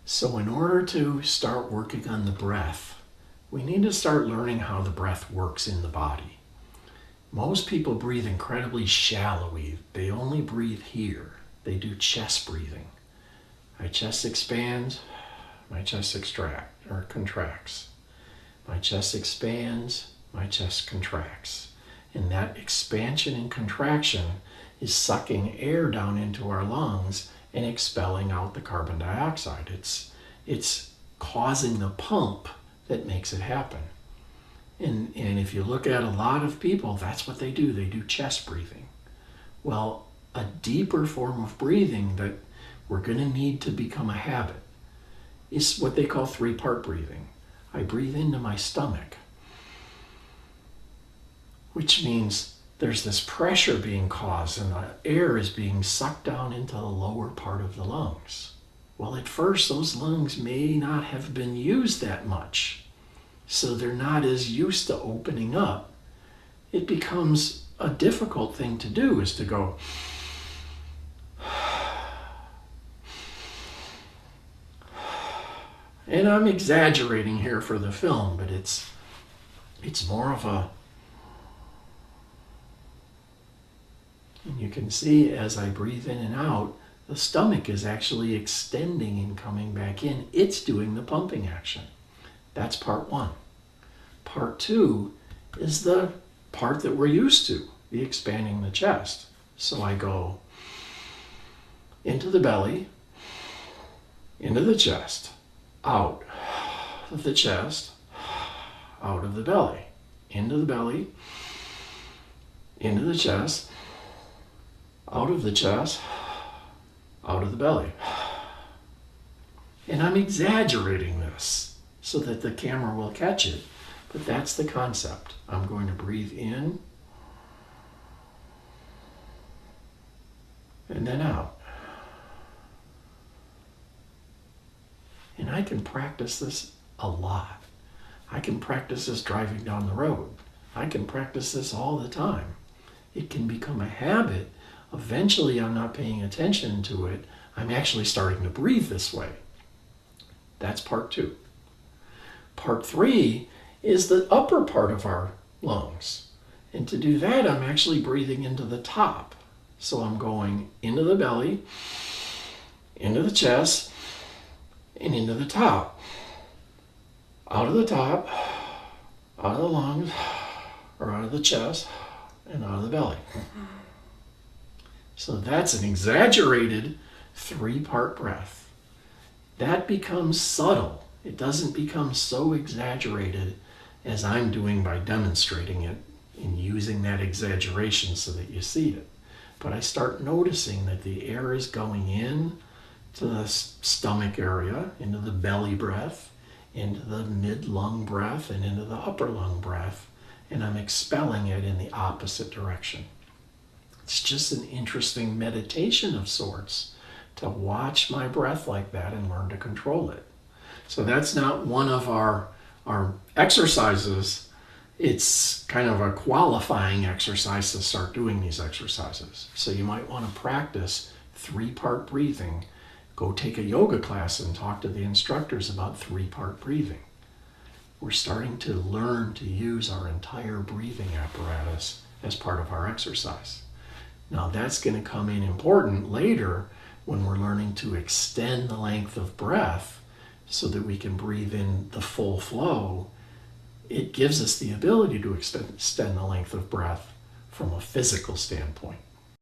So in order to start working on the breath, we need to start learning how the breath works in the body. Most people breathe incredibly shallowly. They only breathe here. They do chest breathing. My chest expands, my chest contracts. My chest expands, my chest contracts. And that expansion and contraction is sucking air down into our lungs and expelling out the carbon dioxide. It's causing the pump that makes it happen. And if you look at a lot of people, that's what they do. They do chest breathing. Well, a deeper form of breathing that we're going to need to become a habit is what they call three-part breathing. I breathe into my stomach, which means there's this pressure being caused and the air is being sucked down into the lower part of the lungs. Well, at first, those lungs may not have been used that much, so they're not as used to opening up. It becomes a difficult thing to do, is to go, and I'm exaggerating here for the film, but it's more of a, and you can see as I breathe in and out, the stomach is actually extending and coming back in. It's doing the pumping action. That's part one. Part two is the part that we're used to, the expanding the chest. So I go into the belly, into the chest, out of the chest, out of the belly, into the belly, into the chest, out of the chest, out of the belly. And I'm exaggerating this so that the camera will catch it, but that's the concept. I'm going to breathe in and then out. And I can practice this a lot. I can practice this driving down the road. I can practice this all the time. It can become a habit. Eventually, I'm not paying attention to it. I'm actually starting to breathe this way. That's part two. Part three is the upper part of our lungs. And to do that, I'm actually breathing into the top. So I'm going into the belly, into the chest, and into the top. Out of the top, out of the lungs, or out of the chest, and out of the belly. So that's an exaggerated three-part breath. That becomes subtle. It doesn't become so exaggerated as I'm doing by demonstrating it and using that exaggeration so that you see it. But I start noticing that the air is going in to the stomach area, into the belly breath, into the mid-lung breath, and into the upper lung breath, and I'm expelling it in the opposite direction. It's just an interesting meditation of sorts to watch my breath like that and learn to control it. So that's not one of our exercises. It's kind of a qualifying exercise to start doing these exercises. So you might want to practice three-part breathing. Go take a yoga class and talk to the instructors about three-part breathing. We're starting to learn to use our entire breathing apparatus as part of our exercise. Now that's going to come in important later when we're learning to extend the length of breath so that we can breathe in the full flow. It gives us the ability to extend the length of breath from a physical standpoint.